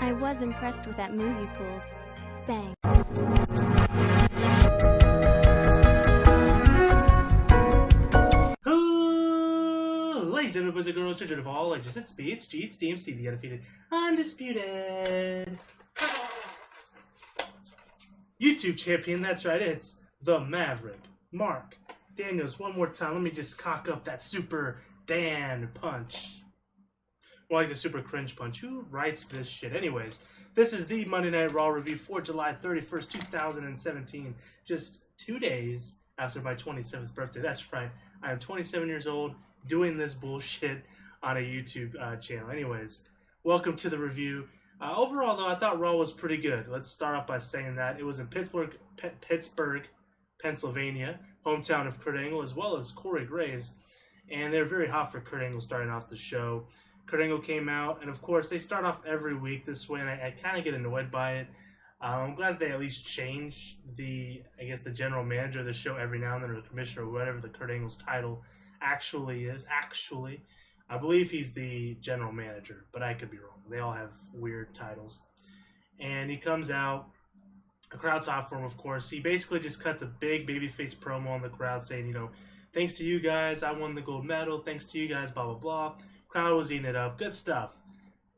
I was impressed with that move you pulled. Bang. Ladies and gentlemen, boys and girls, children of all ages, it's me, it's G, it's DMC, the undefeated, undisputed YouTube champion. That's right, it's the Maverick, Mark Daniels. One more time, let me just cock up that super Dan punch. More like the super cringe punch. Who writes this shit? Anyways, this is the Monday Night Raw review for July 31st, 2017. Just 2 days after my 27th birthday. That's right, I am 27 years old, doing this bullshit on a YouTube channel. Anyways, welcome to the review. Overall, though, I thought Raw was pretty good. Let's start off by saying that it was in Pittsburgh, Pennsylvania, hometown of Kurt Angle, as well as Corey Graves. And they're very hot for Kurt Angle starting off the show. Kurt Angle came out, and of course, they start off every week this way, and I kind of get annoyed by it. I'm glad they at least change the general manager of the show every now and then, or the commissioner, or whatever the Kurt Angle's title actually is. I believe he's the general manager, but I could be wrong. They all have weird titles. And he comes out, the crowd's hot for him, of course. He basically just cuts a big babyface promo on the crowd saying, thanks to you guys, I won the gold medal. Thanks to you guys, blah, blah, blah. Crowd was eating it up. Good stuff.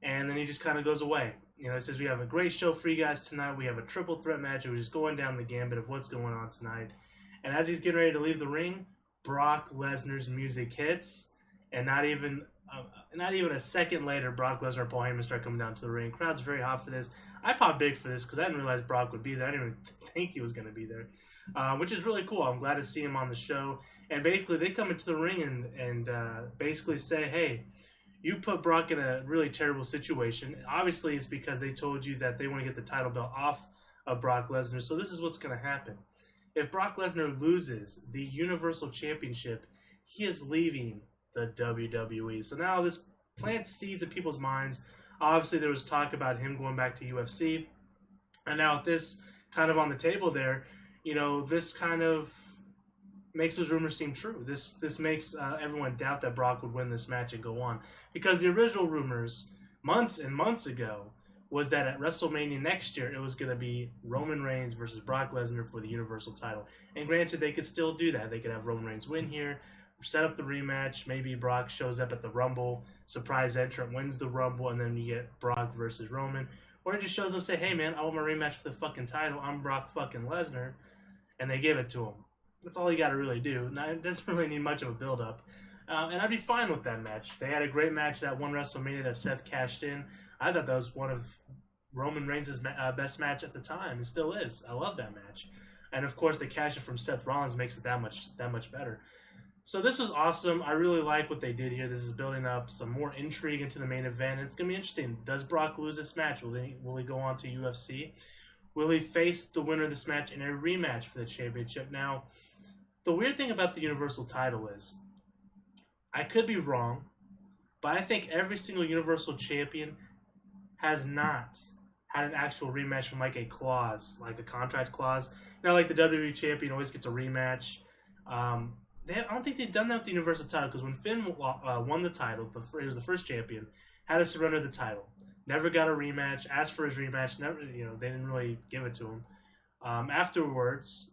And then he just kind of goes away. He says, we have a great show for you guys tonight. We have a triple threat match. We're just going down the gambit of what's going on tonight. And as he's getting ready to leave the ring, Brock Lesnar's music hits, and not even a second later, Brock Lesnar and Paul Heyman start coming down to the ring. Crowd's very hot for this. I popped big for this because I didn't realize Brock would be there. I didn't even think he was going to be there, which is really cool. I'm glad to see him on the show. And basically, they come into the ring and basically say, hey, you put Brock in a really terrible situation. Obviously, it's because they told you that they want to get the title belt off of Brock Lesnar. So this is what's going to happen. If Brock Lesnar loses the Universal Championship, he is leaving the WWE. So now this plants seeds in people's minds. Obviously, there was talk about him going back to UFC. And now with this kind of on the table there, this kind of makes those rumors seem true. This makes everyone doubt that Brock would win this match and go on. Because the original rumors, months and months ago, was that at WrestleMania next year, it was going to be Roman Reigns versus Brock Lesnar for the Universal title. And granted, they could still do that. They could have Roman Reigns win here, set up the rematch. Maybe Brock shows up at the Rumble, surprise entrant, wins the Rumble, and then you get Brock versus Roman. Or he just shows up and say, hey man, I want my rematch for the fucking title. I'm Brock fucking Lesnar. And they give it to him. That's all you got to really do. Now, it doesn't really need much of a build-up. And I'd be fine with that match. They had a great match that one WrestleMania that Seth cashed in. I thought that was one of Roman Reigns' best match at the time. It still is. I love that match. And of course, the cash in from Seth Rollins makes it that much better. So this was awesome. I really like what they did here. This is building up some more intrigue into the main event. It's going to be interesting. Does Brock lose this match? Will he go on to UFC? Will he face the winner of this match in a rematch for the championship? Now, the weird thing about the Universal title is, I could be wrong, but I think every single Universal champion has not had an actual rematch from like a clause, like a contract clause. Like the WWE champion always gets a rematch. I don't think they've done that with the Universal title, because when Finn won the title, he was the first champion, had to surrender the title. Never got a rematch, asked for his rematch, never, they didn't really give it to him. Afterwards,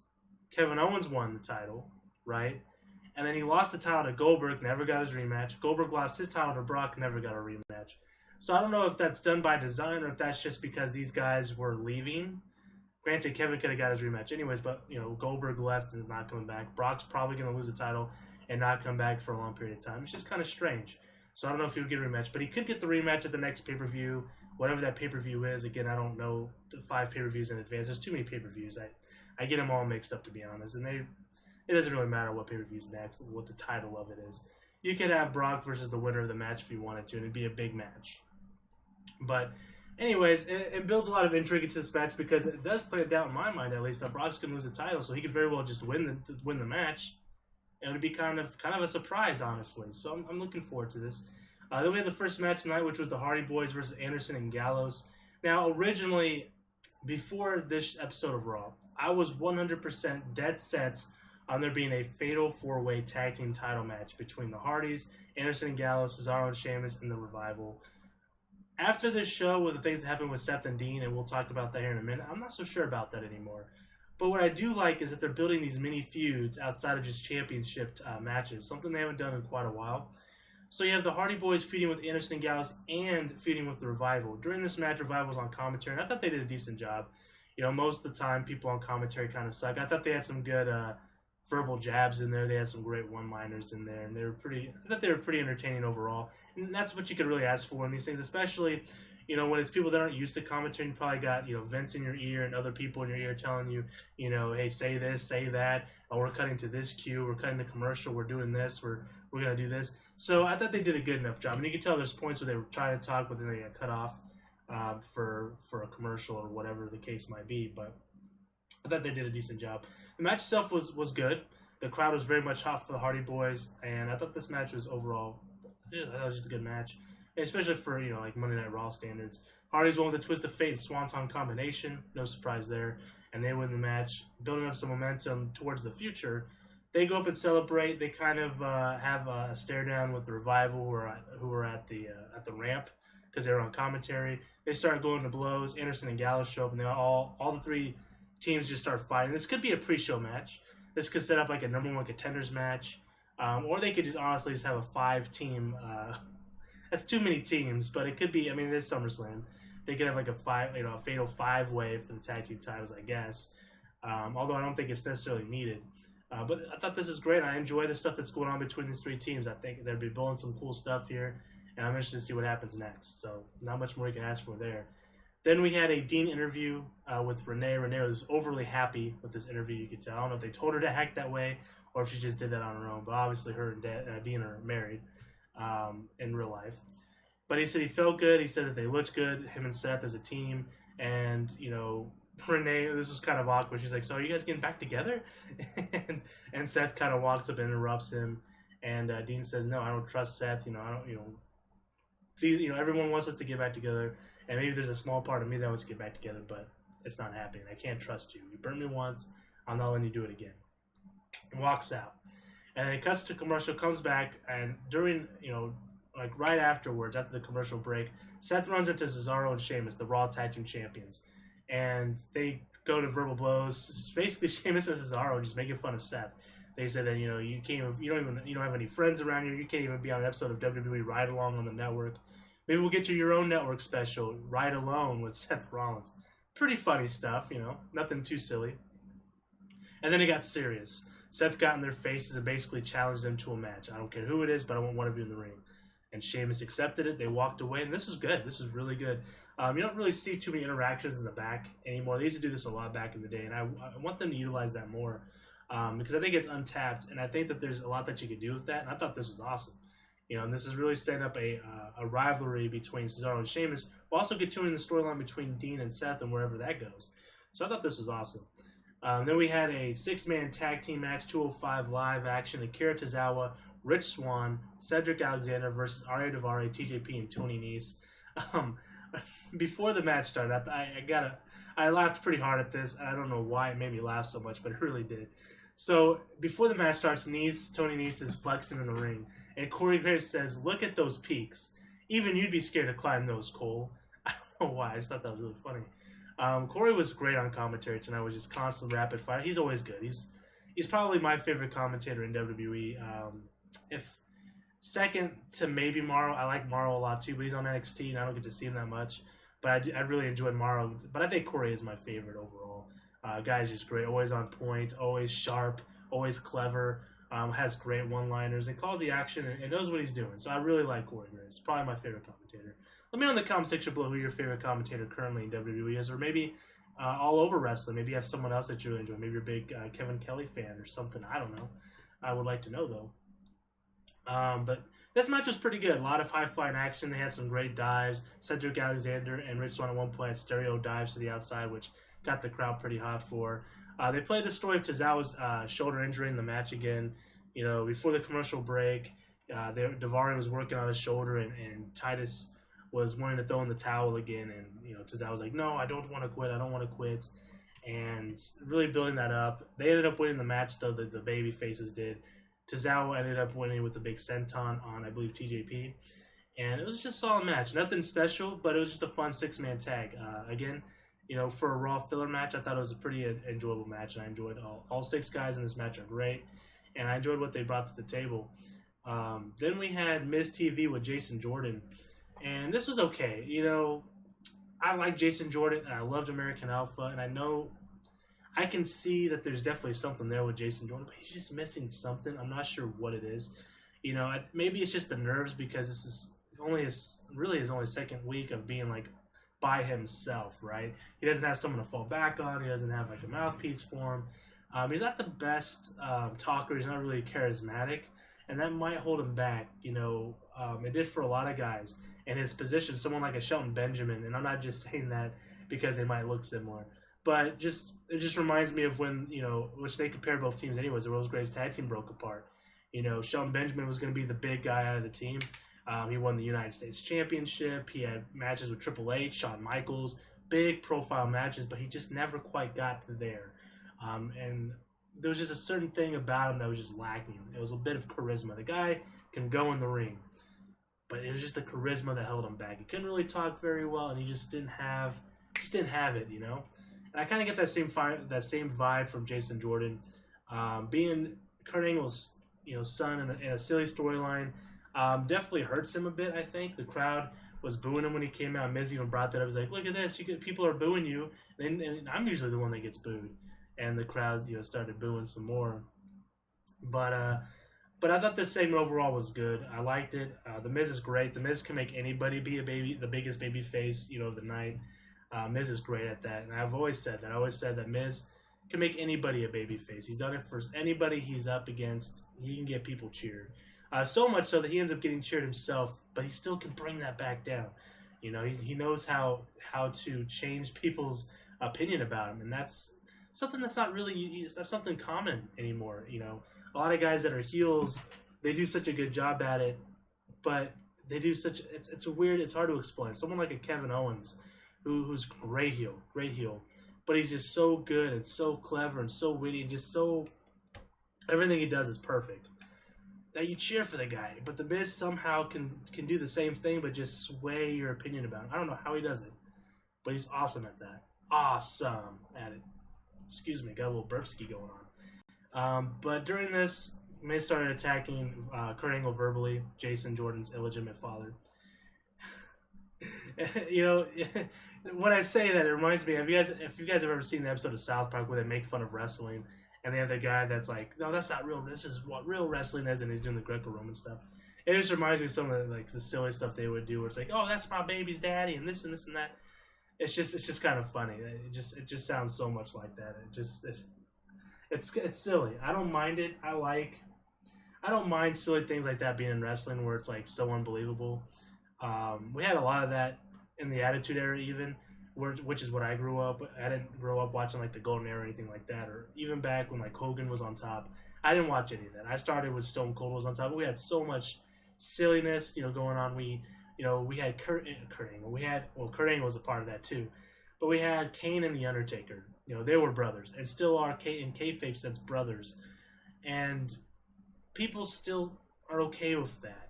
Kevin Owens won the title, right? And then he lost the title to Goldberg, never got his rematch. Goldberg lost his title to Brock, never got a rematch. So I don't know if that's done by design or if that's just because these guys were leaving. Granted, Kevin could have got his rematch anyways, but Goldberg left and is not coming back. Brock's probably going to lose the title and not come back for a long period of time. It's just kind of strange. So I don't know if he would get a rematch, but he could get the rematch at the next pay-per-view, whatever that pay-per-view is. Again, I don't know the 5 pay-per-views in advance. There's too many pay-per-views. I get them all mixed up, to be honest, and it doesn't really matter what pay-per-view's next, what the title of it is. You could have Brock versus the winner of the match if you wanted to, and it'd be a big match. But anyways, it builds a lot of intrigue into this match, because it does play a doubt in my mind, at least, that Brock's going to lose the title, so he could very well just win the match. It would be kind of a surprise, honestly. So I'm looking forward to this. Then we had the first match tonight, which was the Hardy Boys versus Anderson and Gallows. Now, originally, before this episode of Raw, I was 100% dead set on there being a fatal 4-way tag team title match between the Hardys, Anderson and Gallows, Cesaro and Sheamus, and the Revival. After this show, with the things that happened with Seth and Dean, and we'll talk about that here in a minute, I'm not so sure about that anymore. But what I do like is that they're building these mini feuds outside of just championship matches, something they haven't done in quite a while. So you have the Hardy Boys feuding with Anderson and Gallows and feuding with the Revival. During this match, Revival was on commentary, and I thought they did a decent job. Most of the time, people on commentary kind of suck. I thought they had some good verbal jabs in there. They had some great one-liners in there, and I thought they were pretty entertaining overall. And that's what you could really ask for in these things, especially, when it's people that aren't used to commentary. You probably got, Vince in your ear and other people in your ear telling you, hey, say this, say that. Oh, we're cutting to this cue. We're cutting the commercial. We're doing this. We're going to do this. So I thought they did a good enough job. And you can tell there's points where they were trying to talk, but then they got cut off for a commercial or whatever the case might be. But I thought they did a decent job. The match itself was good. The crowd was very much hot for the Hardy Boys, and I thought this match was overall, that was just a good match, especially for like Monday Night Raw standards. Hardy's won with a Twist of Fate and Swanton combination, no surprise there, and they win the match, building up some momentum towards the future. They go up and celebrate. They kind of have a stare down with the Revival, who were at the ramp because they were on commentary. They start going to blows. Anderson and Gallows show up, and they all the three teams just start fighting. This could be a pre-show match. This could set up like a number one contenders match, or they could just honestly just have a 5-team. That's too many teams, but it could be. I mean, it is SummerSlam. They could have like a fatal 5-way for the tag team titles, I guess. Although I don't think it's necessarily needed. But I thought this is great. I enjoy the stuff that's going on between these three teams. I think they'll be building some cool stuff here, and I'm interested to see what happens next. So not much more you can ask for there. Then we had a Dean interview with Renee. Renee was overly happy with this interview, you could tell. I don't know if they told her to act that way or if she just did that on her own. But obviously her and Dean are married in real life. But he said he felt good. He said that they looked good, him and Seth as a team. And, Renee, this was kind of awkward. She's like, so are you guys getting back together? and Seth kind of walks up and interrupts him. And Dean says, no, I don't trust Seth. Everyone wants us to get back together. And maybe there's a small part of me that wants to get back together, but it's not happening. I can't trust you. You burned me once. I'm not letting you do it again. And walks out. And then it cuts to commercial, comes back, and during, right afterwards, after the commercial break, Seth runs into Cesaro and Sheamus, the Raw Tag Team Champions. And they go to verbal blows. Basically, Sheamus and Cesaro just making fun of Seth. They said that, you don't have any friends around you. You can't even be on an episode of WWE Ride Along on the network. Maybe we'll get you your own network special, Ride Alone with Seth Rollins. Pretty funny stuff, nothing too silly. And then it got serious. Seth got in their faces and basically challenged them to a match. I don't care who it is, but I want one of you in the ring. And Sheamus accepted it. They walked away, and this is good. This is really good. You don't really see too many interactions in the back anymore. They used to do this a lot back in the day, and I want them to utilize that more because I think it's untapped, and I think that there's a lot that you could do with that, and I thought this was awesome. And this is really setting up a rivalry between Cesaro and Sheamus, while also continuing the storyline between Dean and Seth and wherever that goes. So I thought this was awesome. Then we had a 6-man tag team match, 205 live action. Akira Tozawa, Rich Swann, Cedric Alexander versus Arya Daivari, TJP, and Tony Nese. Before the match started, I laughed pretty hard at this. I don't know why it made me laugh so much, but it really did. So before the match starts, Tony Nese is flexing in the ring. And Corey Graves says, look at those peaks. Even you'd be scared to climb those, Cole. I don't know why. I just thought that was really funny. Corey was great on commentary tonight. Was just constant rapid fire. He's always good. He's probably my favorite commentator in WWE. If second to maybe Morrow. I like Morrow a lot too, but he's on NXT and I don't get to see him that much. But I really enjoyed Morrow. But I think Corey is my favorite overall. Guy's just great. Always on point. Always sharp. Always clever. Has great one-liners and calls the action and knows what he's doing. So I really like Corey Graves. Probably my favorite commentator. Let me know in the comment section below who your favorite commentator currently in WWE is, or maybe all over wrestling. Maybe you have someone else that you really enjoy. Maybe you're a big Kevin Kelly fan or something. I don't know. I would like to know, though. But this match was pretty good. A lot of high-flying action. They had some great dives. Cedric Alexander and Rich Swann at one point had stereo dives to the outside, which got the crowd pretty hot for. They played the story of Tozawa's shoulder injury in the match again. Before the commercial break, Daivari was working on his shoulder, and Titus was wanting to throw in the towel again. And, Tozawa was like, no, I don't want to quit. I don't want to quit. And really building that up. They ended up winning the match, though, the baby faces did. Tozawa ended up winning with the big senton on, I believe, TJP. and it was just a solid match. Nothing special, but it was just a fun 6-man tag. Again, for a Raw filler match, I thought it was a pretty enjoyable match, and I enjoyed all 6 guys in this match are great, and I enjoyed what they brought to the table. Then we had Miz TV with Jason Jordan, and this was okay. I like Jason Jordan, and I loved American Alpha, and I can see that there's definitely something there with Jason Jordan, but he's just missing something. I'm not sure what it is. Maybe it's just the nerves because this is only his only second week of being like by himself, right? He doesn't have someone to fall back on. He doesn't have like a mouthpiece for him. He's not the best talker. He's not really charismatic, and that might hold him back. It did for a lot of guys in his position. Someone like a Shelton Benjamin, and I'm not just saying that because they might look similar, but it just reminds me of when which they compare both teams anyways. The Rose Graves tag team broke apart. Shelton Benjamin was going to be the big guy out of the team. He won the United States Championship. He had matches with Triple H, Shawn Michaels, big profile matches, but he just never quite got there. And there was just a certain thing about him that was just lacking. It was a bit of charisma. The guy can go in the ring, but it was just the charisma that held him back. He couldn't really talk very well, and he just didn't have it, And I kind of get that same vibe from Jason Jordan, being Kurt Angle's son in a silly storyline. Definitely hurts him a bit. I think the crowd was booing him when he came out. Miz even brought that up. He was like, "Look at this! People are booing you," and I'm usually the one that gets booed, and the crowd started booing some more. But I thought this segment overall was good. I liked it. The Miz is great. The Miz can make anybody be the biggest baby face of the night. Miz is great at that, and I've always said that. I always said that Miz can make anybody a baby face. He's done it for anybody he's up against. He can get people cheered. So much so that he ends up getting cheered himself, but he still can bring that back down. He knows how to change people's opinion about him, and that's something that's not really that's something common anymore. A lot of guys that are heels, they do such a good job at it, but they do it's hard to explain. Someone like a Kevin Owens, who's great heel, but he's just so good and so clever and so witty and just so everything he does is perfect. That you cheer for the guy, but the Miz somehow can do the same thing, but just sway your opinion about him. I don't know how he does it, but he's awesome at that. Awesome at it. Excuse me, got a little burpski going on. But during this, Miz started attacking Kurt Angle verbally, Jason Jordan's illegitimate father. When I say that, it reminds me. If you guys have ever seen the episode of South Park where they make fun of wrestling? And they have the guy that's like, no, that's not real. This is what real wrestling is, and he's doing the Greco-Roman stuff. It just reminds me of some of the silly stuff they would do, where it's like, oh, that's my baby's daddy, and this and that. It's just kind of funny. It just sounds so much like that. It's silly. I don't mind it. I don't mind silly things like that being in wrestling, where it's like so unbelievable. We had a lot of that in the Attitude Era, even. Which is what I grew up. I didn't grow up watching like the Golden Era or anything like that, or even back when like Hogan was on top. I didn't watch any of that. I started with Stone Cold was on top. But we had so much silliness, going on. We had Kurt Angle. Kurt Angle was a part of that too, but we had Kane and the Undertaker. They were brothers and still are in kayfabe sense brothers, and people still are okay with that.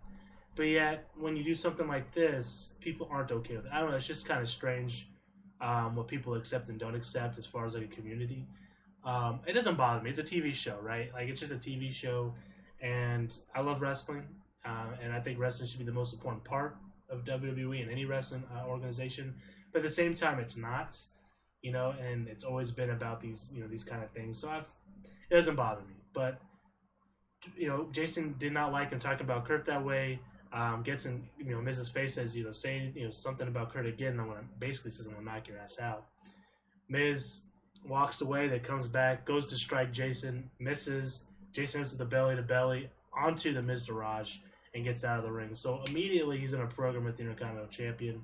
But yet, when you do something like this, people aren't okay with it. I don't know. It's just kind of strange. What people accept and don't accept as far as like a community. It doesn't bother me. It's a TV show, right? Like, it's just a TV show, and I love wrestling, and I think wrestling should be the most important part of WWE and any wrestling organization. But at the same time, it's not, and it's always been about these kind of things. So it doesn't bother me. But Jason did not like him talking about Kurt that way. Gets in Miz's face, says saying something about Kurt again. Basically says I'm gonna knock your ass out. Miz walks away. That comes back, goes to strike Jason, misses. Jason hits with the belly to belly onto the Miztourage and gets out of the ring. So immediately he's in a program with the Intercontinental Champion.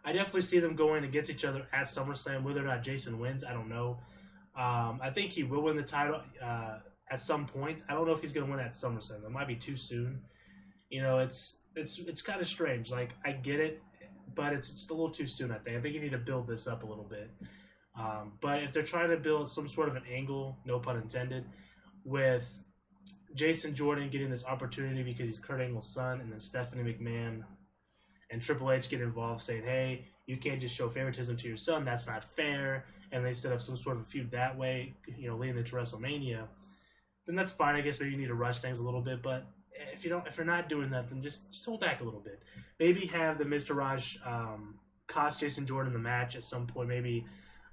I definitely see them going against each other at SummerSlam. Whether or not Jason wins, I don't know. I think he will win the title at some point. I don't know if he's gonna win at SummerSlam. That might be too soon. It's kind of strange. Like, I get it, but it's just a little too soon, I think. I think you need to build this up a little bit. But if they're trying to build some sort of an angle, no pun intended, with Jason Jordan getting this opportunity because he's Kurt Angle's son, and then Stephanie McMahon and Triple H get involved saying, hey, you can't just show favoritism to your son. That's not fair. And they set up some sort of feud that way, leading into WrestleMania. Then that's fine. I guess maybe you need to rush things a little bit. But if you're not doing that, then just hold back a little bit. Maybe have the Miz Taraj cost Jason Jordan the match at some point. Maybe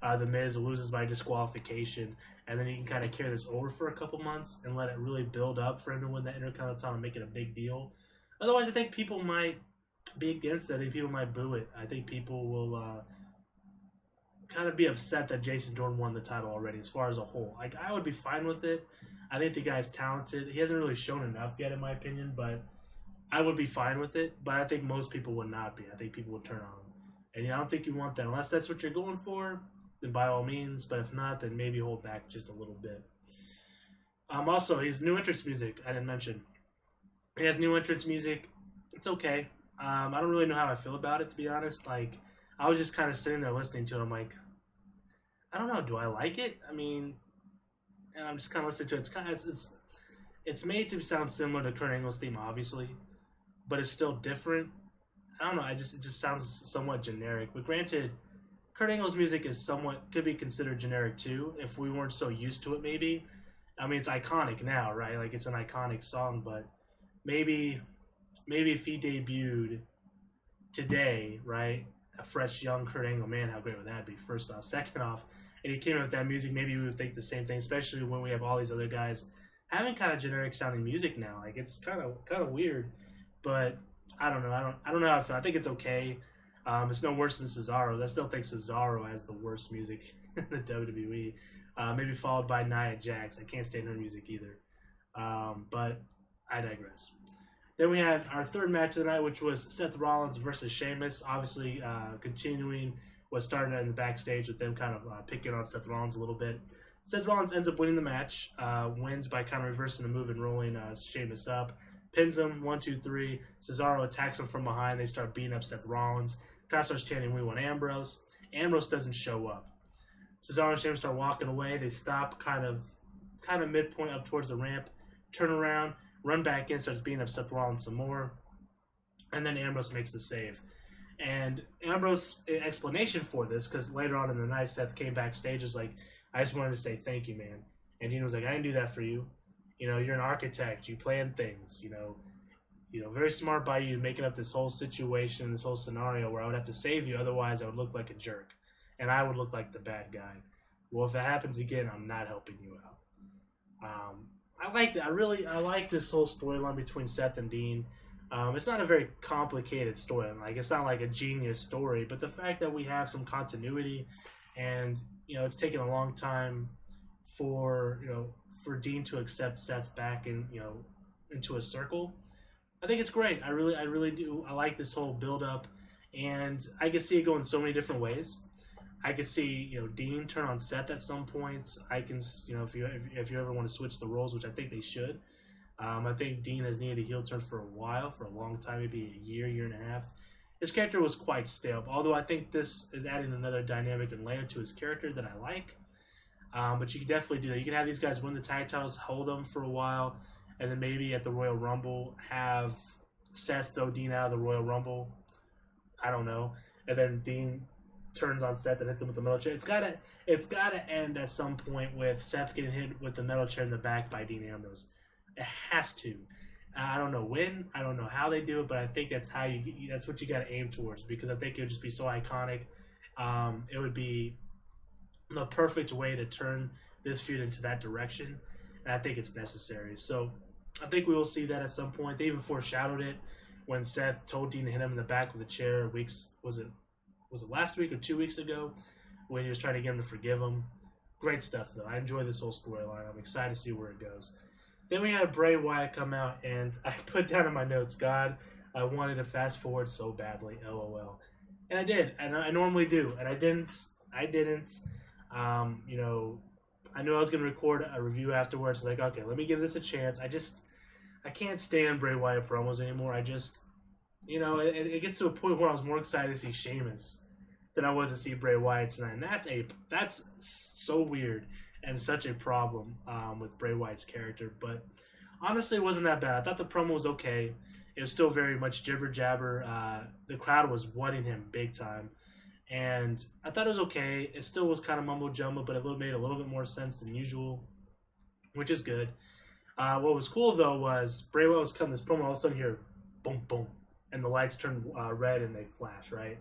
the Miz loses by disqualification. And then you can kind of carry this over for a couple months and let it really build up for him to win that Intercontinental and make it a big deal. Otherwise, I think people might be against it. I think people might boo it. I think people will kind of be upset that Jason Jordan won the title already as far as a whole. Like, I would be fine with it. I think the guy's talented. He hasn't really shown enough yet, in my opinion, but I would be fine with it. But I think most people would not be. I think people would turn on him. And I don't think you want that. Unless that's what you're going for, then by all means. But if not, then maybe hold back just a little bit. Also, his new entrance music, I didn't mention. He has new entrance music. It's okay. I don't really know how I feel about it, to be honest. Like, I was just kind of sitting there listening to him, like, I don't know, do I like it? I mean, and I'm just kind of listening to it. It's made to sound similar to Kurt Angle's theme, obviously, but it's still different. I don't know, it just sounds somewhat generic. But granted, Kurt Angle's music could be considered generic too, if we weren't so used to it, maybe. I mean, it's iconic now, right? Like, it's an iconic song, but maybe if he debuted today, right, a fresh young Kurt Angle, man, how great would that be, first off. Second off, and he came up with that music, maybe we would think the same thing, especially when we have all these other guys having kind of generic sounding music now. Like, it's kind of weird, but I don't know. I don't know how I feel. I think it's okay. It's no worse than Cesaro's. I still think Cesaro has the worst music in the WWE. Maybe followed by Nia Jax. I can't stand her music either. But I digress. Then we had our third match of the night, which was Seth Rollins versus Sheamus. Obviously, continuing what started in the backstage with them kind of picking on Seth Rollins a little bit. Seth Rollins ends up winning the match, wins by kind of reversing the move and rolling Sheamus up. Pins him, 1, 2, 3. Cesaro attacks him from behind. They start beating up Seth Rollins. Crowd starts chanting, "We want Ambrose." Ambrose doesn't show up. Cesaro and Sheamus start walking away. They stop kind of midpoint up towards the ramp, turn around, run back in, starts beating up Seth Rollins some more. And then Ambrose makes the save. And Ambrose, explanation for this, because later on in the night, Seth came backstage, was like, I just wanted to say thank you, man. And Dean was like, I didn't do that for you. You're an architect. You plan things, very smart by you making up this whole situation, this whole scenario where I would have to save you. Otherwise, I would look like a jerk. And I would look like the bad guy. Well, if that happens again, I'm not helping you out. I like that. I like this whole storyline between Seth and Dean. It's not a very complicated storyline. Like, it's not like a genius story, but the fact that we have some continuity, and it's taken a long time for Dean to accept Seth back in into a circle. I think it's great. I really do. I like this whole build up, and I can see it going so many different ways. I could see Dean turn on Seth at some points. I can if you ever want to switch the roles, which I think they should. I think Dean has needed a heel turn for a long time, maybe a year and a half. His character was quite stale, although I think this is adding another dynamic and layer to his character that I like. But you can definitely do that. You can have these guys win the tag titles, hold them for a while, and then maybe at the Royal Rumble have Seth throw Dean out of the Royal Rumble. I don't know. And then Dean turns on Seth and hits him with the metal chair. It's gotta end at some point with Seth getting hit with the metal chair in the back by Dean Ambrose. It has to. I don't know when. I don't know how they do it, but I think that's that's what you got to aim towards, because I think it would just be so iconic. It would be the perfect way to turn this feud into that direction, and I think it's necessary. So I think we will see that at some point. They even foreshadowed it when Seth told Dean to hit him in the back with a chair. Was it last week or 2 weeks ago when he was trying to get him to forgive him? Great stuff, though. I enjoy this whole storyline. I'm excited to see where it goes. Then we had Bray Wyatt come out, and I put down in my notes, God, I wanted to fast forward so badly, LOL. And I did, and I normally do, and I didn't. I knew I was going to record a review afterwards. Like, okay, let me give this a chance. I can't stand Bray Wyatt promos anymore. I just, it gets to a point where I was more excited to see Sheamus than I was to see Bray Wyatt tonight. And that's so weird and such a problem with Bray Wyatt's character. But Honestly, it wasn't that bad. I thought the promo was okay. It was still very much jibber jabber. The crowd was wanting him big time, and I thought it was okay. It still was kind of mumbo jumbo, but it made a little bit more sense than usual, which is good. What was cool though was Bray Wyatt was cutting this promo. All of a sudden, here, boom, boom, and the lights turn red and they flash, right?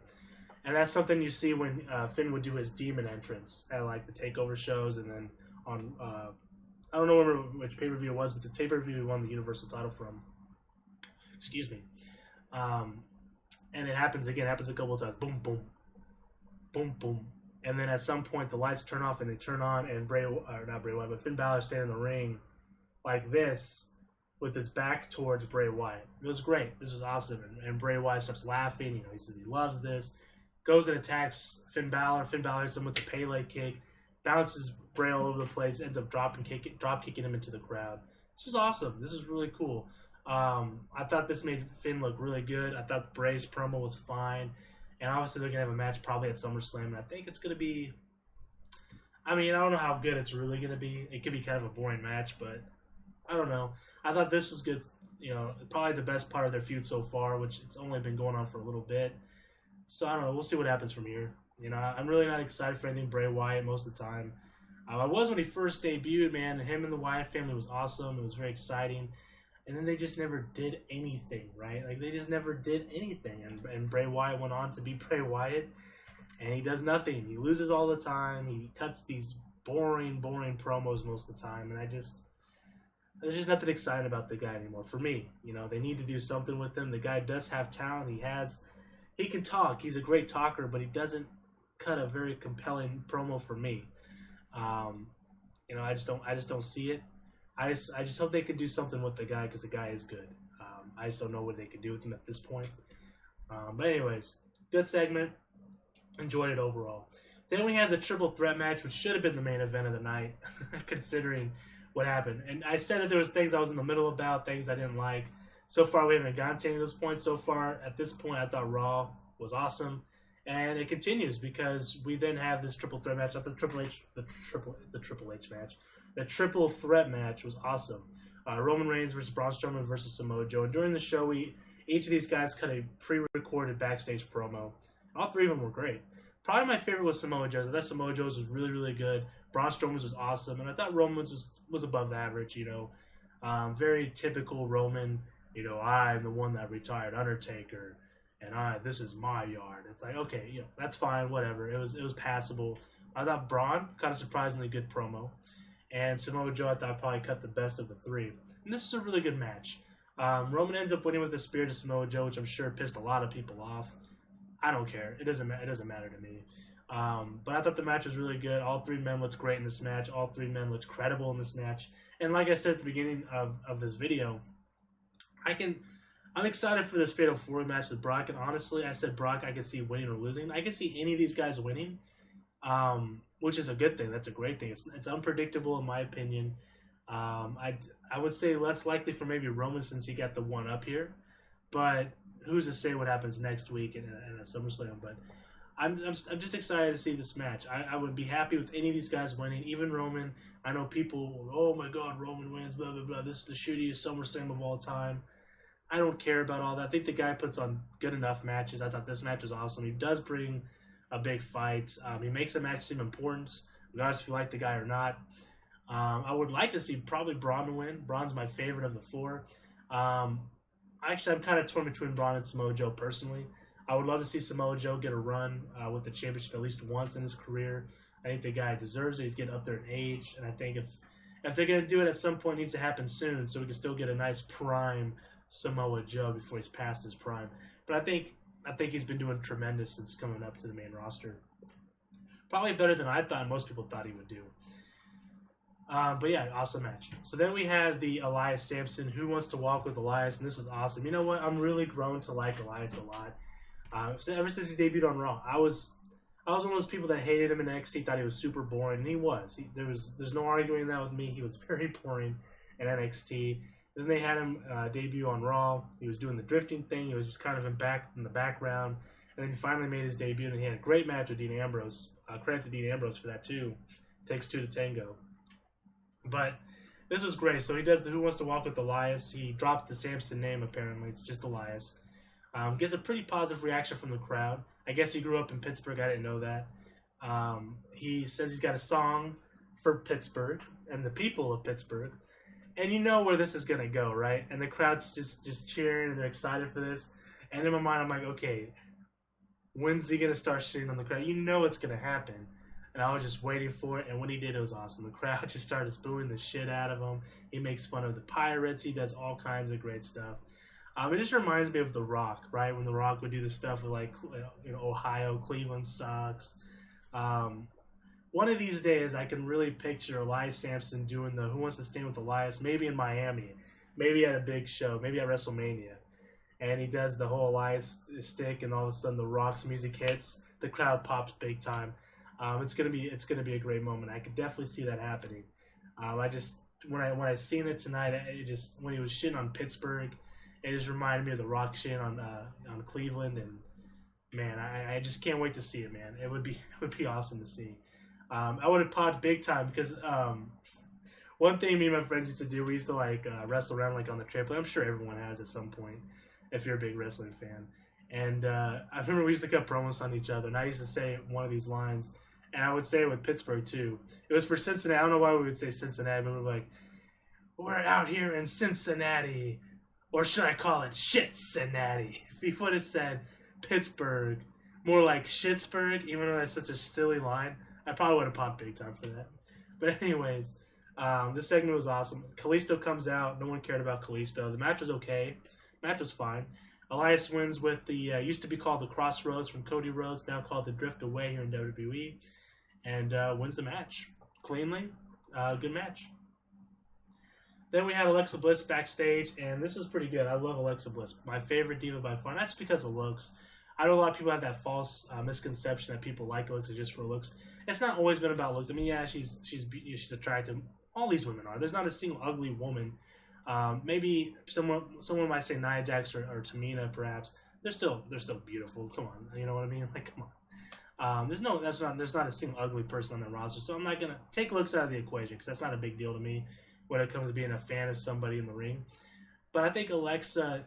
And that's something you see when Finn would do his demon entrance at like the takeover shows, and then on I don't know which pay per view it was, but the pay per view he won the Universal title from. Excuse me. And it happens again. It happens a couple of times. Boom, boom, boom, boom, and then at some point the lights turn off and they turn on, and not Bray Wyatt, but Finn Balor standing in the ring like this with his back towards Bray Wyatt. It was great. This was awesome, and Bray Wyatt starts laughing. You know, he says he loves this. Goes and attacks Finn Balor. Finn Balor hits him with the Pele kick, bounces Bray all over the place, ends up drop kicking him into the crowd. This was awesome. This was really cool. I thought this made Finn look really good. I thought Bray's promo was fine. And obviously they're going to have a match probably at Summerslam. And I think it's going to be... I mean, I don't know how good it's really going to be. It could be kind of a boring match, but I don't know. I thought this was good. You know, probably the best part of their feud so far, which it's only been going on for a little bit. So I don't know. We'll see what happens from here. You know, I'm really not excited for anything Bray Wyatt most of the time. I was when he first debuted, man. And him and the Wyatt family was awesome. It was very exciting. And then they just never did anything, right? Like, they just never did anything. And Bray Wyatt went on to be Bray Wyatt. And he does nothing. He loses all the time. He cuts these boring promos most of the time. And there's just nothing exciting about the guy anymore. For me, you know, they need to do something with him. The guy does have talent. He can talk. He's a great talker, but he doesn't cut a very compelling promo for me. You know, I just don't see it. I just hope they can do something with the guy, because the guy is good. I just don't know what they can do with him at this point. But anyways, good segment. Enjoyed it overall. Then we had the triple threat match, which should have been the main event of the night, considering what happened. And I said that there was things I was in the middle about, things I didn't like. So far, we haven't gotten to any of those points. So far, at this point, I thought Raw was awesome. And it continues, because we then have this triple threat match. After the Triple H match. The triple threat match was awesome. Roman Reigns versus Braun Strowman versus Samoa Joe. And during the show, each of these guys cut a pre-recorded backstage promo. All three of them were great. Probably my favorite was Samoa Joe's. I thought Samoa Joe's was really, really good. Braun Strowman's was awesome. And I thought Roman's was above average, you know. Very typical Roman, you know, I'm the one that retired Undertaker. And this is my yard. It's like, okay, you know, that's fine, whatever. It was passable. I thought Braun, kind of surprisingly good promo. And Samoa Joe, I thought, probably cut the best of the three. And this is a really good match. Roman ends up winning with the spear to Samoa Joe, which I'm sure pissed a lot of people off. I don't care. It doesn't matter to me. But I thought the match was really good. All three men looked great in this match. All three men looked credible in this match. And like I said at the beginning of this video, I'm excited for this Fatal 4 match with Brock. And honestly, I said Brock I could see winning or losing. I could see any of these guys winning. Which is a good thing. That's a great thing. It's unpredictable in my opinion. I would say less likely for maybe Roman, since he got the one up here, but who's to say what happens next week in a SummerSlam? But I'm just excited to see this match. I would be happy with any of these guys winning, even Roman. I know people, oh my God, Roman wins, blah blah blah. This is the shittiest SummerSlam of all time. I don't care about all that. I think the guy puts on good enough matches. I thought this match was awesome. He does bring a big fight. He makes the match seem important, regardless if you like the guy or not. I would like to see probably Braun to win. Braun's my favorite of the four. Actually, I'm kind of torn between Braun and Samoa Joe personally. I would love to see Samoa Joe get a run with the championship at least once in his career. I think the guy deserves it. He's getting up there in age, and I think if they're going to do it at some point, it needs to happen soon, so we can still get a nice prime Samoa Joe before he's past his prime. But I think he's been doing tremendous since coming up to the main roster. Probably better than I thought and most people thought he would do. But yeah, awesome match. So then we had the Elias Samson, Who Wants to Walk with Elias, and this was awesome. You know what? I'm really grown to like Elias a lot. Ever since he debuted on Raw, I was one of those people that hated him in NXT, thought he was super boring, and he was. There's no arguing that with me. He was very boring in NXT. Then they had him debut on Raw. He was doing the drifting thing. He was just kind of in the background. And then he finally made his debut, and he had a great match with Dean Ambrose. Credit to Dean Ambrose for that, too. Takes two to tango. But This was great. So he does the Who Wants to Walk with Elias. He dropped the Samson name, apparently. It's just Elias. Gets a pretty positive reaction from the crowd. I guess he grew up in Pittsburgh. I didn't know that. He says he's got a song for Pittsburgh and the people of Pittsburgh. And you know where this is going to go, right? And the crowd's just cheering and they're excited for this. And in my mind, I'm like, okay, when's he going to start shitting on the crowd? You know it's going to happen. And I was just waiting for it. And when he did, it was awesome. The crowd just started booing the shit out of him. He makes fun of the Pirates. He does all kinds of great stuff. It just reminds me of The Rock, right? When The Rock would do the stuff with, like, Ohio, Cleveland sucks. One of these days, I can really picture Elias Sampson doing the Who Wants to Stand with Elias, maybe in Miami, maybe at a big show, maybe at WrestleMania. And he does the whole Elias stick, and all of a sudden the Rock's music hits. The crowd pops big time. It's gonna be a great moment. I could definitely see that happening. When I seen it tonight, when he was shitting on Pittsburgh, it just reminded me of the Rock shit on Cleveland, and man, I just can't wait to see it, man. It would be awesome to see. I would have popped big time because one thing me and my friends used to do, we used to wrestle around on the trampoline. I'm sure everyone has at some point if you're a big wrestling fan. And I remember we used to cut promos on each other, and I used to say one of these lines, and I would say it with Pittsburgh too. It was for Cincinnati. I don't know why we would say Cincinnati, but we were like, we're out here in Cincinnati. Or should I call it Shit-Cincinnati? If he would have said Pittsburgh, more like Shitsburg, even though that's such a silly line, I probably would have popped big time for that. But anyways, this segment was awesome. Kalisto comes out. No one cared about Kalisto. The match was okay. The match was fine. Elias wins with the, used to be called the Crossroads from Cody Rhodes, now called the Drift Away here in WWE, and wins the match cleanly. Good match. Then we had Alexa Bliss backstage, and this is pretty good. I love Alexa Bliss. My favorite diva by far. And that's because of looks. I know a lot of people have that false misconception that people like Alexa just for looks. It's not always been about looks. I mean, yeah, she's attractive. All these women are. There's not a single ugly woman. Maybe someone might say Nia Jax or Tamina, perhaps. They're still beautiful. Come on, you know what I mean? Like, come on. There's not a single ugly person on the roster. So I'm not gonna take looks out of the equation because that's not a big deal to me when it comes to being a fan of somebody in the ring. But I think Alexa,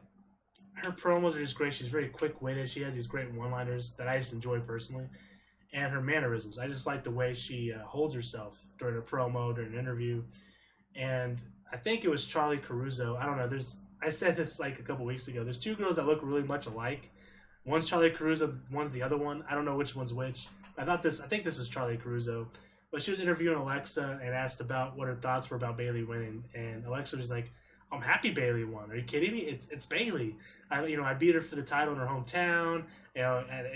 her promos are just great. She's very quick-witted. She has these great one-liners that I just enjoy personally. And her mannerisms. I just like the way she holds herself during a promo, during an interview. And I think it was Charlie Caruso. I don't know. I said this a couple weeks ago. There's two girls that look really much alike. One's Charlie Caruso, one's the other one. I don't know which one's which. I think this is Charlie Caruso. But she was interviewing Alexa and asked about what her thoughts were about Bayley winning, and Alexa was like, "I'm happy Bayley won. Are you kidding me? It's Bayley. I beat her for the title in her hometown. At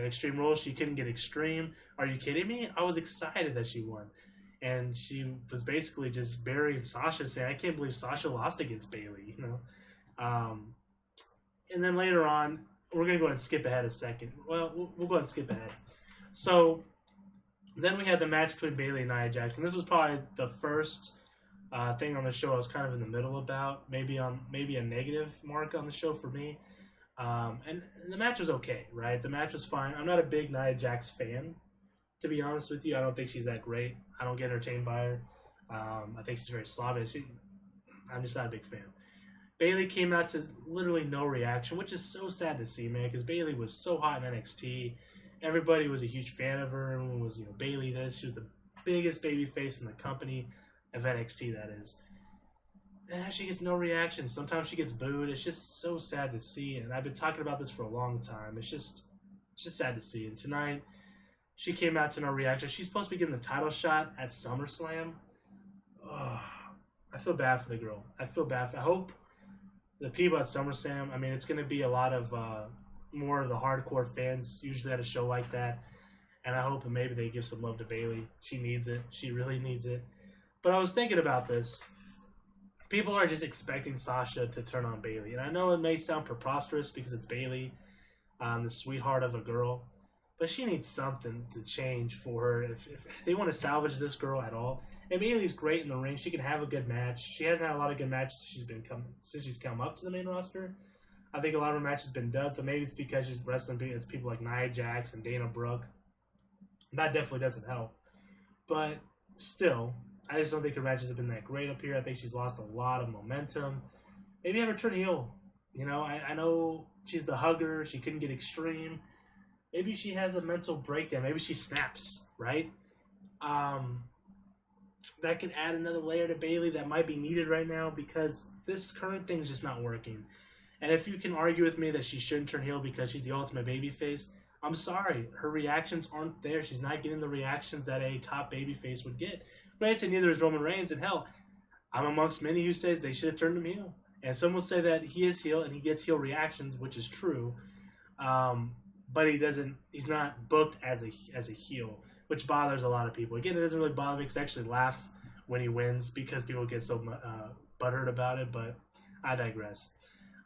Extreme Rules she couldn't get Extreme. Are you kidding me? I was excited that she won." And she was basically just burying Sasha, saying, "I can't believe Sasha lost against Bayley." And then later on, we're gonna go ahead and skip ahead a second. Well, we'll go ahead and skip ahead. So. Then we had the match between Bayley and Nia Jax. This was probably the first thing on the show I was kind of in the middle about. Maybe a negative mark on the show for me. And the match was okay, right? The match was fine. I'm not a big Nia Jax fan, to be honest with you. I don't think she's that great. I don't get entertained by her. I think she's very slavish. I'm just not a big fan. Bayley came out to literally no reaction, which is so sad to see, man, because Bayley was so hot in NXT. Everybody was a huge fan of her. Everyone was, Bayley this. She was the biggest baby face in the company of NXT, that is. And she gets no reaction. Sometimes she gets booed. It's just so sad to see. And I've been talking about this for a long time. It's just sad to see. And tonight, she came out to no reaction. She's supposed to be getting the title shot at Summerslam. Oh, I feel bad for the girl. I hope the people at SummerSlam, it's going to be a lot of... more of the hardcore fans usually at a show like that, and I hope that maybe they give some love to Bayley. She needs it. She really needs it. But I was thinking about this. People are just expecting Sasha to turn on Bayley, and I know it may sound preposterous because it's Bayley, the sweetheart of a girl, but she needs something to change for her if they want to salvage this girl at all. And Bayley's great in the ring. She can have a good match. She hasn't had a lot of good matches since she's come up to the main roster. I think a lot of her matches have been dubbed, but maybe it's because she's wrestling against people like Nia Jax and Dana Brooke. That definitely doesn't help. But still, I just don't think her matches have been that great up here. I think she's lost a lot of momentum. Maybe have her turn heel. You know, I know she's the hugger. She couldn't get extreme. Maybe she has a mental breakdown. Maybe she snaps, right? That could add another layer to Bayley that might be needed right now because this current thing is just not working. And if you can argue with me that she shouldn't turn heel because she's the ultimate babyface, I'm sorry. Her reactions aren't there. She's not getting the reactions that a top babyface would get. Granted, neither is Roman Reigns, and hell, I'm amongst many who says they should have turned him heel. And some will say that he is heel and he gets heel reactions, which is true. But he's not booked as a heel, which bothers a lot of people. Again, it doesn't really bother me because I actually laugh when he wins because people get so butthurt about it, but I digress.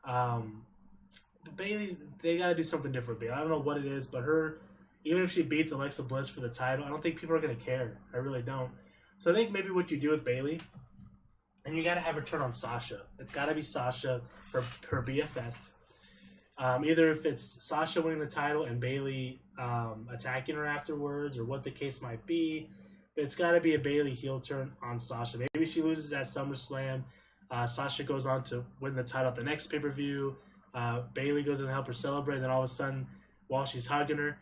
But Bayley, they got to do something different with Bayley. I don't know what it is, but even if she beats Alexa Bliss for the title, I don't think people are going to care. I really don't. So I think maybe what you do with Bayley, and you got to have her turn on Sasha. It's got to be Sasha, her BFF. Either if it's Sasha winning the title and Bayley attacking her afterwards, or what the case might be, but it's got to be a Bayley heel turn on Sasha. Maybe she loses at SummerSlam. Sasha goes on to win the title at the next pay-per-view. Bayley goes in to help her celebrate, and then all of a sudden, while she's hugging her,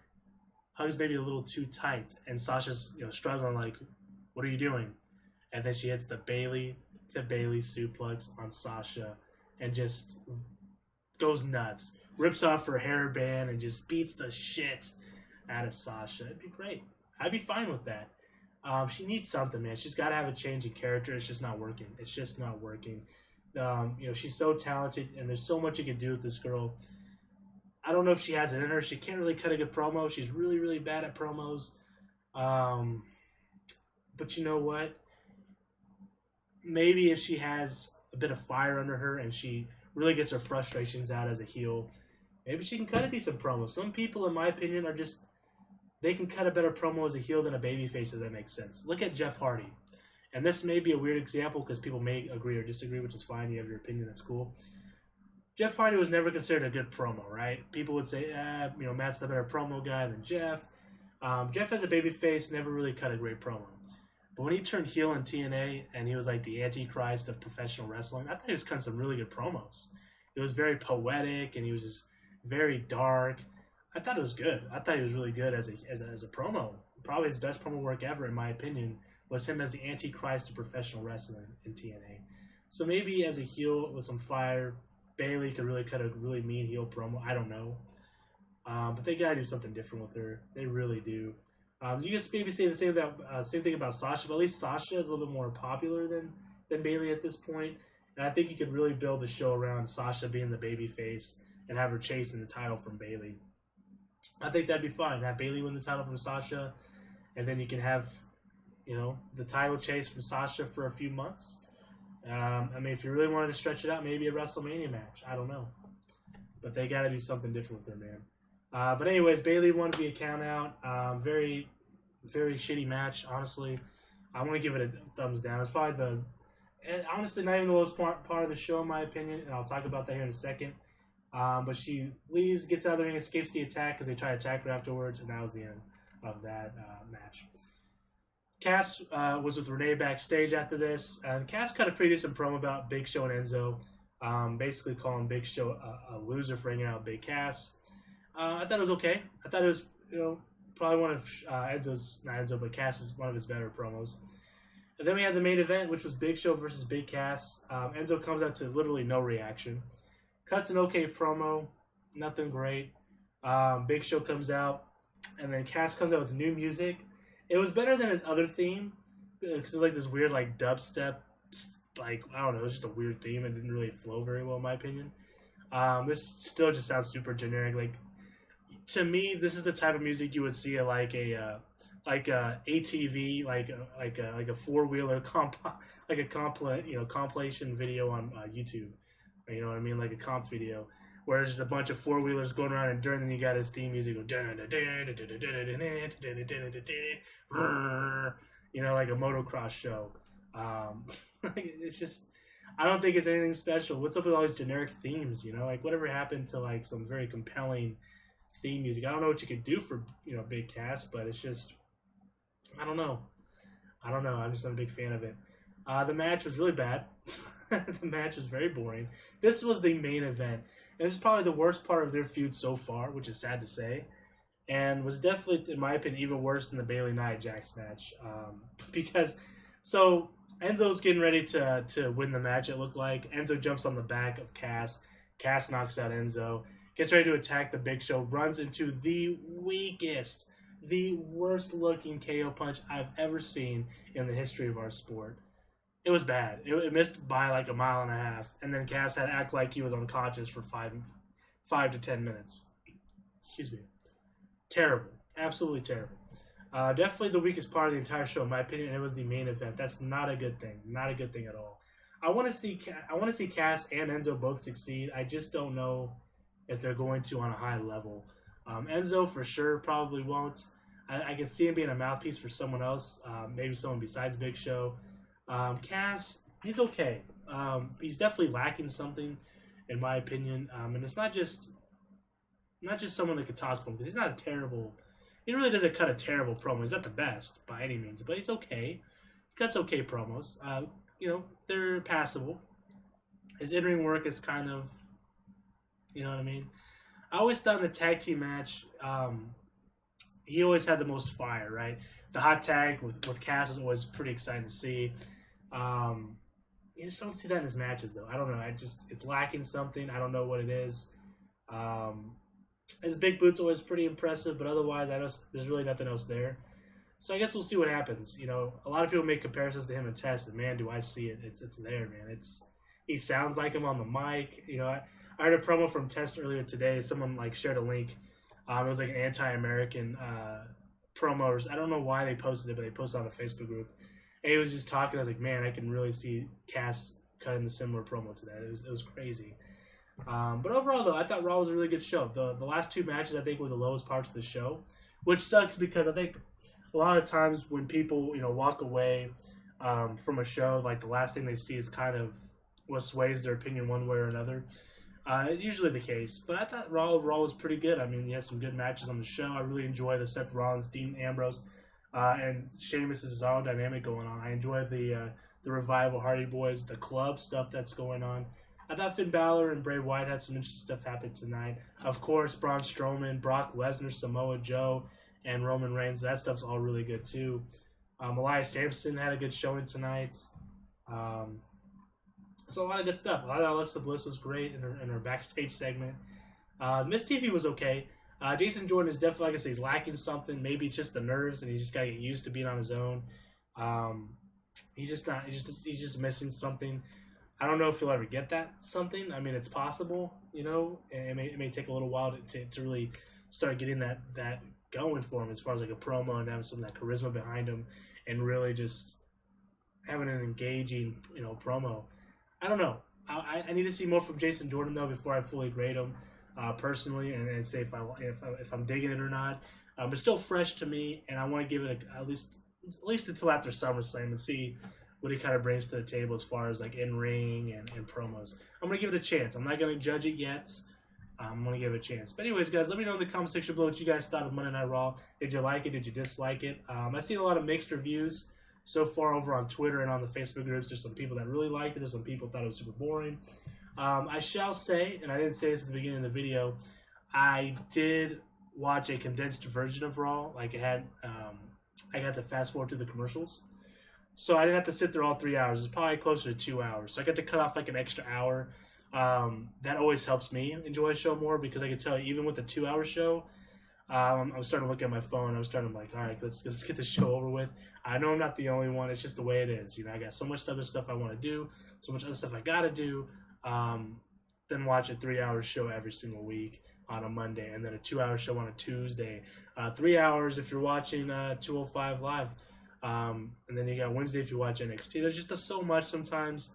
hugs maybe a little too tight, and Sasha's struggling like, "What are you doing?" And then she hits the Bayley to Bayley suplex on Sasha, and just goes nuts, rips off her hairband, and just beats the shit out of Sasha. It'd be great. I'd be fine with that. She needs something, man. She's got to have a change in character. It's just not working. It's just not working. She's so talented, and there's so much you can do with this girl. I don't know if she has it in her. She can't really cut a good promo. She's really, really bad at promos. But you know what? Maybe if she has a bit of fire under her and she really gets her frustrations out as a heel, maybe she can cut a decent promo. Some people, in my opinion, they can cut a better promo as a heel than a babyface, if that makes sense. Look at Jeff Hardy. And this may be a weird example because people may agree or disagree, which is fine. You have your opinion, that's cool. Jeff Hardy was never considered a good promo, right? People would say, Matt's the better promo guy than Jeff. Jeff as a babyface never really cut a great promo. But when he turned heel in TNA and he was like the Antichrist of professional wrestling, I thought he was cutting some really good promos. It was very poetic and he was just very dark. I thought it was good. I thought he was really good as a promo. Probably his best promo work ever, in my opinion, was him as the Antichrist of professional wrestling in TNA. So maybe as a heel with some fire, Bayley could really cut a really mean heel promo. I don't know. But they got to do something different with her. They really do. You can maybe say the same thing about Sasha, but at least Sasha is a little bit more popular than Bayley at this point. And I think you could really build the show around Sasha being the babyface and have her chasing the title from Bayley. I think that'd be fine. Have Bayley win the title from Sasha, and then you can have, the title chase from Sasha for a few months. If you really wanted to stretch it out, maybe a WrestleMania match. I don't know. But they got to do something different with her, man. But anyways, Bayley won via count out. Very, very shitty match, honestly. I'm going to give it a thumbs down. It's probably honestly not even the lowest part of the show, in my opinion, and I'll talk about that here in a second. But she leaves, gets out of the ring, escapes the attack because they try to attack her afterwards, and that was the end of that match. Cass was with Renee backstage after this, and Cass cut a pretty decent promo about Big Show and Enzo, basically calling Big Show a loser for hanging out with Big Cass. I thought it was okay. I thought it was, probably one of Cass's one of his better promos. And then we had the main event, which was Big Show versus Big Cass. Enzo comes out to literally no reaction. Cuts an okay promo, nothing great. Big Show comes out, and then Cass comes out with new music. It was better than his other theme, because it's like this weird dubstep, I don't know, it was just a weird theme. It didn't really flow very well, in my opinion. This still just sounds super generic. To me, this is the type of music you would see at a ATV, like a 4-wheeler compilation video on YouTube. You know what I mean? Like a comp video where there's just a bunch of 4-wheelers going around, and during then you got his theme music go, like a motocross show. It's just, I don't think it's anything special. What's up with all these generic themes? Whatever happened to some very compelling theme music? I don't know what you could do for Big Cass, but it's just, I don't know. I don't know. I'm just not a big fan of it. The match was really bad. The match was very boring. This was the main event. And this is probably the worst part of their feud so far, which is sad to say. And was definitely, in my opinion, even worse than the Bayley Nia Jax match. Because, so, Enzo's getting ready to win the match, it looked like. Enzo jumps on the back of Cass. Cass knocks out Enzo. Gets ready to attack the Big Show. Runs into the weakest, the worst looking KO punch I've ever seen in the history of our sport. It was bad. It missed by like a mile and a half. And then Cass had to act like he was unconscious for 5 to 10 minutes. Excuse me. Terrible. Absolutely terrible. Definitely the weakest part of the entire show, in my opinion. It was the main event. That's not a good thing. Not a good thing at all. I want to see Cass and Enzo both succeed. I just don't know if they're going to on a high level. Enzo for sure probably won't. I can see him being a mouthpiece for someone else, maybe someone besides Big Show. Cass, he's okay. He's definitely lacking something, in my opinion. And it's not just someone that could talk for him, because he's not a terrible. He really doesn't cut a terrible promo. He's not the best by any means, but he's okay. He cuts okay promos. They're passable. His in-ring work is kind of, you know what I mean? I always thought in the tag team match, he always had the most fire, right? The hot tag with Cass was always pretty exciting to see. You just don't see that in his matches, though. I don't know. It's lacking something. I don't know what it is. His big boot's always pretty impressive, but otherwise, there's really nothing else there. So I guess we'll see what happens. A lot of people make comparisons to him in Test, and man, do I see it. It's there, man. He sounds like him on the mic. I heard a promo from Test earlier today. Someone shared a link. It was like an anti-American promo. I don't know why they posted it, but they posted it on a Facebook group. And he was just talking. I was like, man, I can really see Cass cutting a similar promo to that. It was crazy. But overall, though, I thought Raw was a really good show. The last two matches, I think, were the lowest parts of the show, which sucks because I think a lot of times when people, walk away from a show, the last thing they see is kind of what sways their opinion one way or another. Usually the case. But I thought Raw overall was pretty good. I mean, he had some good matches on the show. I really enjoy the Seth Rollins, Dean Ambrose, and Sheamus' Cesaro dynamic going on. I enjoy the Revival, Hardy Boys, the club stuff that's going on. I thought Finn Balor and Bray Wyatt had some interesting stuff happen tonight. Of course, Braun Strowman, Brock Lesnar, Samoa Joe, and Roman Reigns. That stuff's all really good, too. Elias Sampson had a good showing tonight. So a lot of good stuff. I thought Alexa Bliss was great in her backstage segment. Miss TV was okay. Jason Jordan is definitely, like I say, he's lacking something. Maybe it's just the nerves, and he's just got to get used to being on his own. He's just missing something. I don't know if he'll ever get that something. I mean, it's possible, and it may take a little while to really start getting that going for him as far as a promo and having some of that charisma behind him and really just having an engaging, promo. I don't know. I need to see more from Jason Jordan, though, before I fully grade him personally and say if I'm digging it or not. It's still fresh to me, and I want to give it at least until after SummerSlam and see what he kind of brings to the table as far as in-ring and promos. I'm going to give it a chance. I'm not going to judge it yet. I'm going to give it a chance. But anyways, guys, let me know in the comment section below what you guys thought of Monday Night Raw. Did you like it? Did you dislike it? I've seen a lot of mixed reviews so far over on Twitter and on the Facebook groups. There's some people that really liked it. There's some people thought it was super boring. I shall say, and I didn't say this at the beginning of the video, I did watch a condensed version of Raw. I got to fast forward to the commercials. So I didn't have to sit there all 3 hours. It's probably closer to 2 hours. So I got to cut off an extra hour. That always helps me enjoy a show more because I can tell you, even with a 2-hour show, I was starting to look at my phone. I was starting to all right, let's get this show over with. I know I'm not the only one. It's just the way it is. I got so much other stuff I want to do, so much other stuff I got to do, then watch a 3-hour show every single week on a Monday, and then a 2-hour show on a Tuesday. 3 hours if you're watching 205 Live. And then you got Wednesday if you watch NXT. There's just so much sometimes.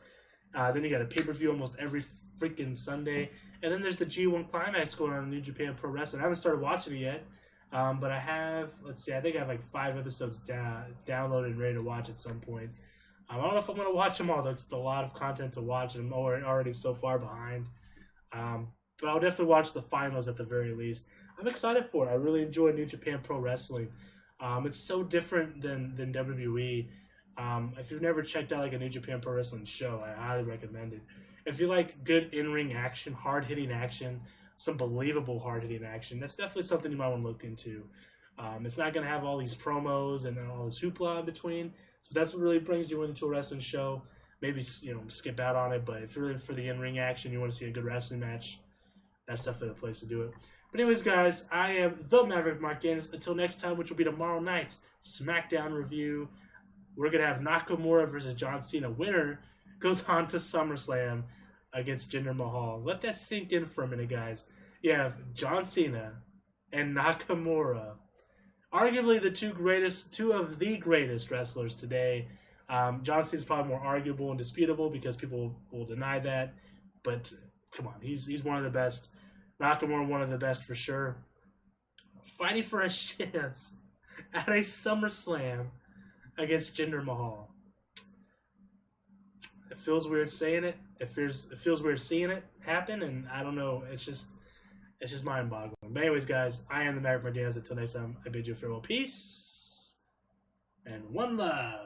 Then you got a pay-per-view almost every freaking Sunday. And then there's the G1 Climax going on in New Japan Pro Wrestling. I haven't started watching it yet. But I have, I think I have 5 episodes downloaded and ready to watch at some point. I don't know if I'm going to watch them all, though, 'cause it's a lot of content to watch, and I'm already so far behind. But I'll definitely watch the finals at the very least. I'm excited for it. I really enjoy New Japan Pro Wrestling. It's so different than WWE. If you've never checked out like a New Japan Pro Wrestling show, I highly recommend it. If you like good in-ring action, hard-hitting action, some believable hard-hitting action, that's definitely something you might want to look into. It's not going to have all these promos and all this hoopla in between. So that's what really brings you into a wrestling show. Maybe, skip out on it, but if you're really for the in-ring action, you want to see a good wrestling match, that's definitely the place to do it. But anyways, guys, I am the Maverick Mark Daniels. Until next time, which will be tomorrow night's SmackDown review, we're going to have Nakamura versus John Cena. Winner goes on to SummerSlam against Jinder Mahal. Let that sink in for a minute, guys. You have John Cena and Nakamura, arguably two of the greatest wrestlers today. John Cena's probably more arguable and disputable because people will deny that. But come on, he's one of the best. Nakamura, one of the best for sure. Fighting for a chance at a SummerSlam against Jinder Mahal. It feels weird saying it. It feels weird seeing it happen, and I don't know. It's just mind-boggling. But anyways, guys, I am the Maverick Martinez. Until next time, I bid you farewell. Peace and one love.